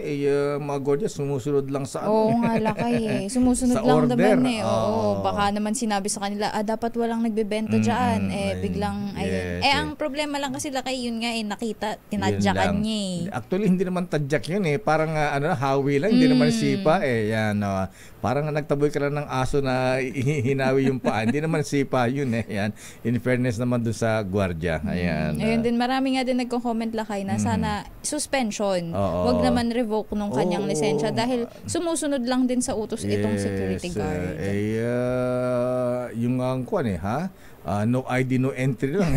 mga gwardiya sumusunod lang sa Oo nga, lakay Sumusunod sa lang order. naman Oo, baka naman sinabi sa kanila, dapat walang nagbebenta dyan. Biglang, ayun. Yes, ang problema lang kasi lakay, yun nga nakita, tinadyakan niya Actually, hindi naman tadyak yun Parang hawi lang, hindi naman sipa Yan, parang nagtaboy ka lang ng aso na hinawi yung paa. Hindi naman sipa yun Yan. In fairness naman dun sa gwardiya. Ayan. Ayun din, marami nga din nagko-comment lakay na sana suspension. Wag naman revoke nung kanyang lisensya dahil sumusunod lang din sa utos itong security guard. Yung kuwan no ID, no entry lang.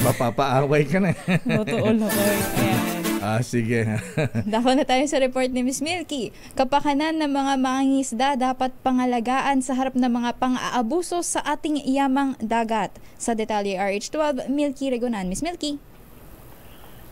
Mapapaaway ka na. Totoo lakay. Ayan. Sige. Dako na tayo sa report ni Miss Milky. Kapakanan ng mga mangingisda dapat pangalagaan sa harap ng mga pang-aabuso sa ating yamang dagat. Sa detalye RH12, Milky Regonan. Miss Milky.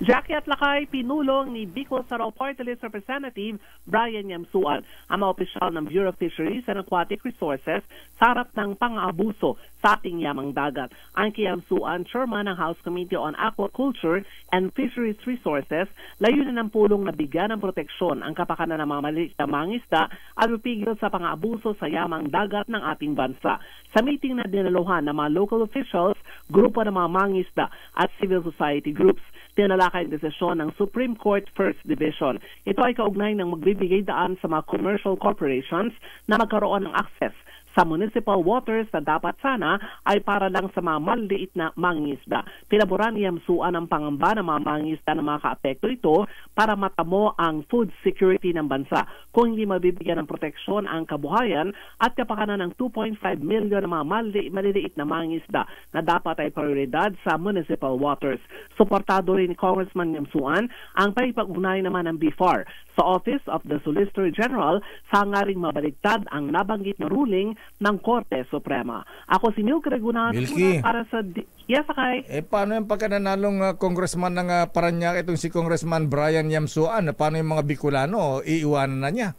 Jackie at Lakay, pinulong ni Bicol Saraw Party List Representative Brian Yamsuan ang mga opisyal ng Bureau of Fisheries and Aquatic Resources sa harap ng pang-aabuso sa ating yamang dagat. Ang kay Yamsuan, Chairman ng House Committee on Aquaculture and Fisheries Resources, layunin ng pulong na bigyan ng proteksyon ang kapakanan ng mga maliit na mangisda at mapigil sa pang-aabuso sa yamang dagat ng ating bansa. Sa meeting na dinaluhan ng mga local officials, grupo ng mga mangisda at civil society groups, tinalakay ang desisyon ng Supreme Court First Division. Ito ay kaugnay ng magbibigay daan sa mga commercial corporations na magkaroon ng access sa municipal waters na dapat sana ay para lang sa mga maliliit na mangingisda. Pinaboran ni Yamsuan ang pangamba ng mga mangingisda na makakaapekto ito para matamo ang food security ng bansa. Kung hindi mabibigyan ng proteksyon ang kabuhayan at kapakanan ng 2.5 million na mga maliliit na mangingisda na dapat ay prioridad sa municipal waters. Suportado rin ni Congressman Yamsuan ang paipag-ugnay naman ng BFAR sa Office of the Solicitor General sa hangaring mabaligtad ang nabanggit na ruling ng Korte Suprema. Ako si Milk Regunan Milky. para sa... Yes, Akay. Paano yung pagkananalong congressman ng Parañaque, itong si Congressman Brian Yamsuan? Paano yung mga Bicolano? Iiwanan na niya?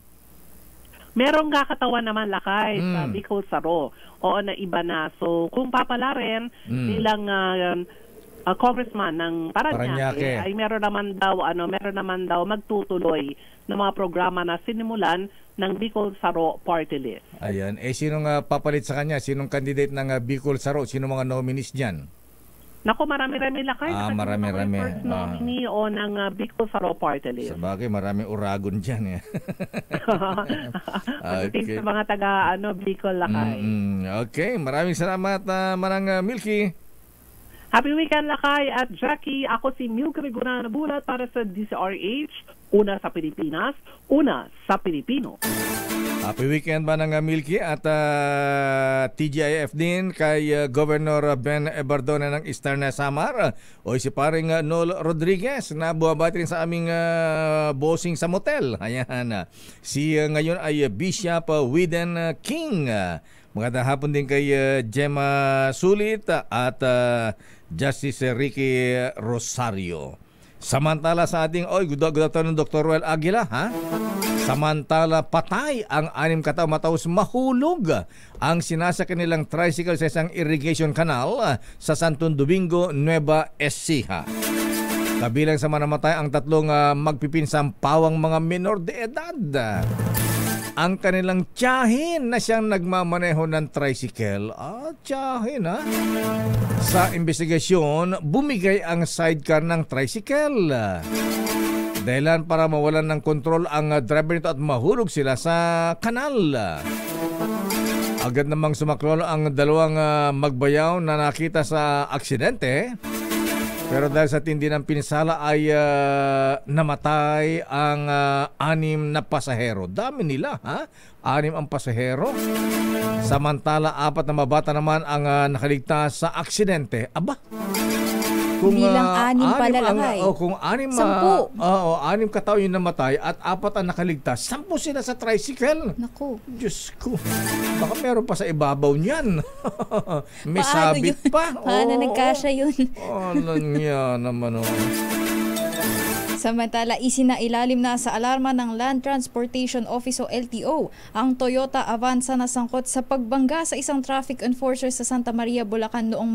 Merong kakatawan naman, Lakay, sa Bicol Saro. Oo, na iba na. So, kung papala rin bilang congressman ng Parañaque, ay meron naman daw magtutuloy ng mga programa na sinimulan ng Bicol Saro Party List. Ayan. Sinong papalit sa kanya? Sinong candidate ng Bicol Saro? Sino mga nominees dyan? Naku, marami-rami, Lakay. Marami-rami. First nominee o ng Bicol Saro Party List. Sabagay, maraming uragon dyan. Pagdating sa mga taga Bicol, Lakay. Okay, maraming salamat, Manang Milky. Happy weekend, Lakay at Jackie. Ako si Milk Regunan na bulat para sa DCRH. Una sa Pilipinas, una sa Pilipino. Happy weekend ba ng Milky at TGIF din kay Governor Ben Ebardona ng Eastern Samar o si paring Noel Rodriguez na buwabati rin sa aming bossing sa motel. Ayan. Si ngayon ay Bishop Widen King. Magandang hapon din kay Gemma Sulit at Justice Ricky Rosario. Samantala sa ating, good afternoon Dr. Ruel Aguila, ha? Samantala patay ang 6 katao matapos mahulog ang sinasakyan nilang tricycle sa isang irrigation canal sa Santo Domingo, Nueva Ecija. Kabilang sa namatay ang 3 magpipinsang pawang mga menor de edad. Ang kanilang tiyahin na siyang nagmamaneho ng tricycle. Tiyahin ha? Sa investigasyon, bumigay ang sidecar ng tricycle. Dahilan para mawalan ng kontrol ang driver nito at mahulog sila sa kanal. Agad namang sumaklolo ang 2 magbayaw na nakita sa aksidente. Pero dahil sa tindi ng pinsala ay namatay ang 6 na pasahero. Dami nila, ha? 6 ang pasahero. Samantala, 4 na mabata naman ang nakaligtas sa aksidente. Aba! Kung bilang 6 pala Lakay. Kung 6 6 katao yung namatay at 4 ang nakaligtas, 10 sila sa tricycle. Naku. Diyos ko. Baka meron pa sa ibabaw niyan. May sabit yun? pa. Paano nagkasya yun? Alam niya naman. Samantala, isinailalim na sa alarma ng Land Transportation Office o LTO ang Toyota Avanza na sangkot sa pagbangga sa isang traffic enforcer sa Santa Maria, Bulacan noong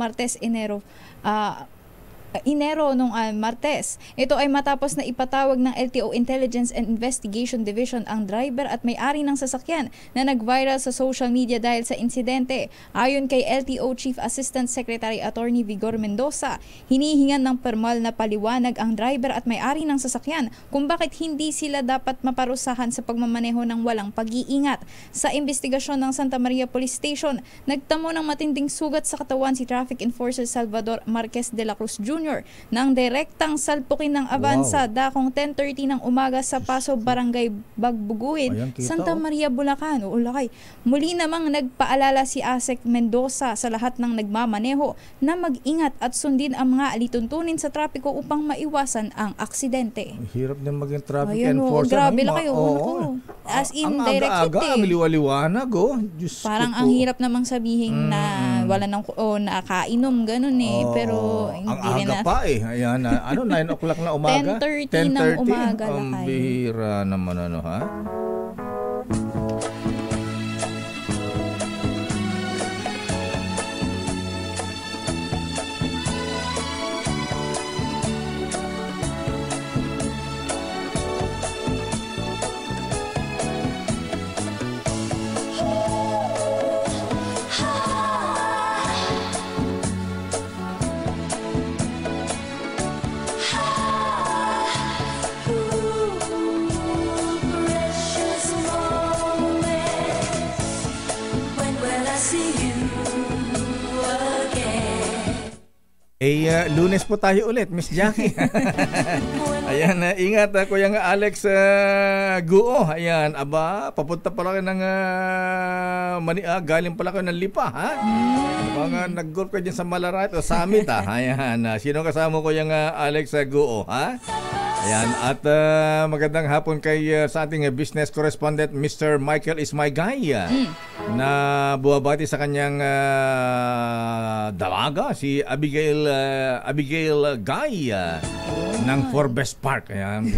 Enero nung Martes. Ito ay matapos na ipatawag ng LTO Intelligence and Investigation Division ang driver at may-ari ng sasakyan na nag-viral sa social media dahil sa insidente. Ayon kay LTO Chief Assistant Secretary Attorney Vigor Mendoza, hinihingan ng permal na paliwanag ang driver at may-ari ng sasakyan kung bakit hindi sila dapat maparusahan sa pagmamaneho ng walang pag-iingat. Sa investigasyon ng Santa Maria Police Station, nagtamo ng matinding sugat sa katawan si Traffic Enforcer Salvador Marquez de la Cruz Jr. nang direktang salpukin ng Avanza dakong 10:30 ng umaga sa Paso, Barangay Bagbuguin, Santa Maria, Bulacan. Lakay. Muli namang nagpaalala si ASEC Mendoza sa lahat ng nagmamaneho na mag-ingat at sundin ang mga alituntunin sa trapiko upang maiwasan ang aksidente. Hirap din maging traffic enforcer. Grabe lang kayo. As in, direct hit ang liwaliwanag. Parang ang hirap namang sabihin na wala nang nakainom, ganun pero hindi rin aga pa Ayan, 9 o'clock na umaga? 10:30 ng umaga. Ang bihira naman ha? Lunes po tayo ulit, Miss Jackie. Ayan, ingat Kuya Alex Guo. Ayan, papunta pala kayo ng galing pala kayo ng Lipa, ha? Mga nag-golf kayo dyan sa Malarat o Summit, ha? Ayan, sino kasama ko yung Alex Guo, ha? Ayan, at magandang hapon kay sa ating business correspondent Mr. Michael Ismaygay na buwabati sa kanyang dalaga si Abigail Guy ng Forbes Park. Ayan.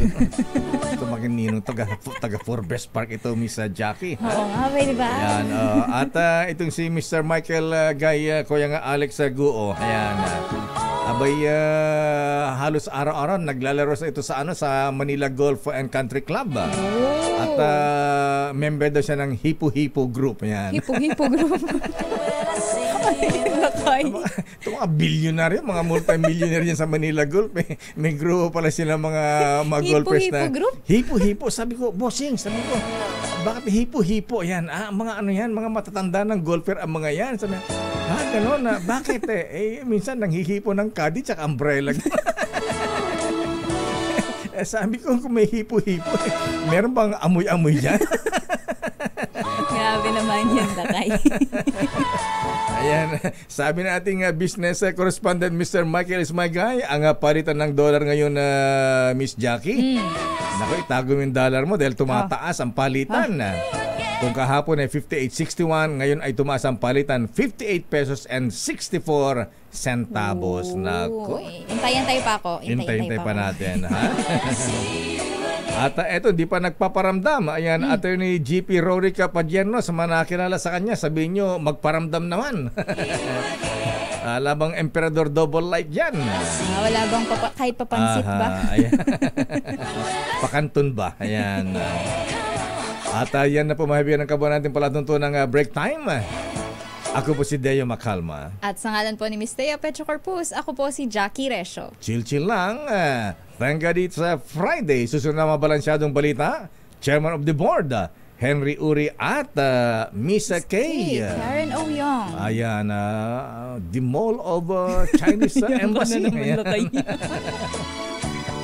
Ito maging taga Forbes Park ito, Miss Jackie. Oo nga, pwede ba? Ayan, at itong si Mr. Michael Guy, kuya nga Alex Guo. Ayan. Abay, halos araw-araw naglalaro ito sa Manila Golf and Country Club. At member daw siya ng Hipo-Hipo Group. Yan. Hipo-Hipo Group. Ito mga billionaire, mga multi-millionaire yan sa Manila Golf. May grupo pala sila mga golfers na Hipo-Hipo. Sabi ko, bossing, bakit Hipo-Hipo? Yan, mga ano yan, mga matatanda ng golfer ang mga yan. Sabi ko, gano'n na. Bakit minsan nanghihipo ng caddy tsaka umbrella. Sabi ko kung may hipo-hipo, meron bang amoy-amoy dyan? Grabe naman yan, Dakay. Ayan, sabi na ating business correspondent Mr. Michael Ismaygay, ang palitan ng dollar ngayon na Miss Jackie. Naku, itago mo yung dollar mo dahil tumataas ang palitan. Kung kahapon ay 58.61, ngayon ay tumaas ang palitan 58 pesos and 64 centavos. Nako. Hintay-hintay pa ako. Hintay-hintay pa natin, ha? At eto, di pa nagpaparamdam. Ayan, Attorney GP Rorica Padierno, sa mga nakilala sa kanya, sabihin nyo, magparamdam naman. Labang Emperador Double Light yan. Wala bang kahit papansit ba? Ayan. Pakantun ba? Ayan. At yan na po mahibigan ng kabuhan natin palatuntunan ng break time. Ako po si Deo Macalma. At sa ngalan po ni Miss Thea Petrocorpus, ako po si Jackie Resio. Chill-chill lang. Thank God it's Friday. Susunod na mabalansyadong balita. Chairman of the Board, Henry Uri at Miss Kay. Karen O. Young. Ayan, the Mall of Chinese Embassy.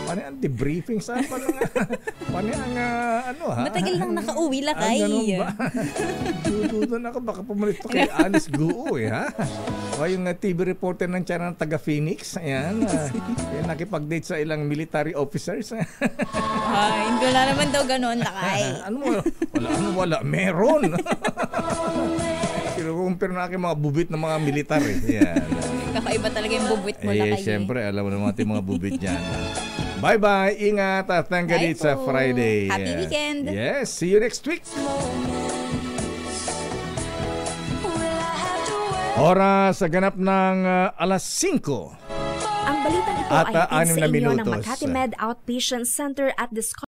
Paano ang debriefing sa paano ang Matagal nang nakauwi lakay. Ganun ba? Dududan ako baka pumalit to kay Alice Guo ha? O yung TV reporter ng China ng taga Phoenix. Ayan. Nakipag-date sa ilang military officers. Hindi wala naman daw ganun lakay. Wala. Meron. Kinukumpir na aking mga bubit ng mga militar. Ayan. Kakaiba talaga yung bubit mo lakay. Siyempre, alam mo naman ating mga bubit yan. Bye-bye. Ingat. Thank God it's Friday. Happy weekend. Yes. See you next week. Oras sa ganap ng alas 5. Ang balitang ito at ay hatid sa inyo ng minutos. Makati Med Outpatient Center at Discovery.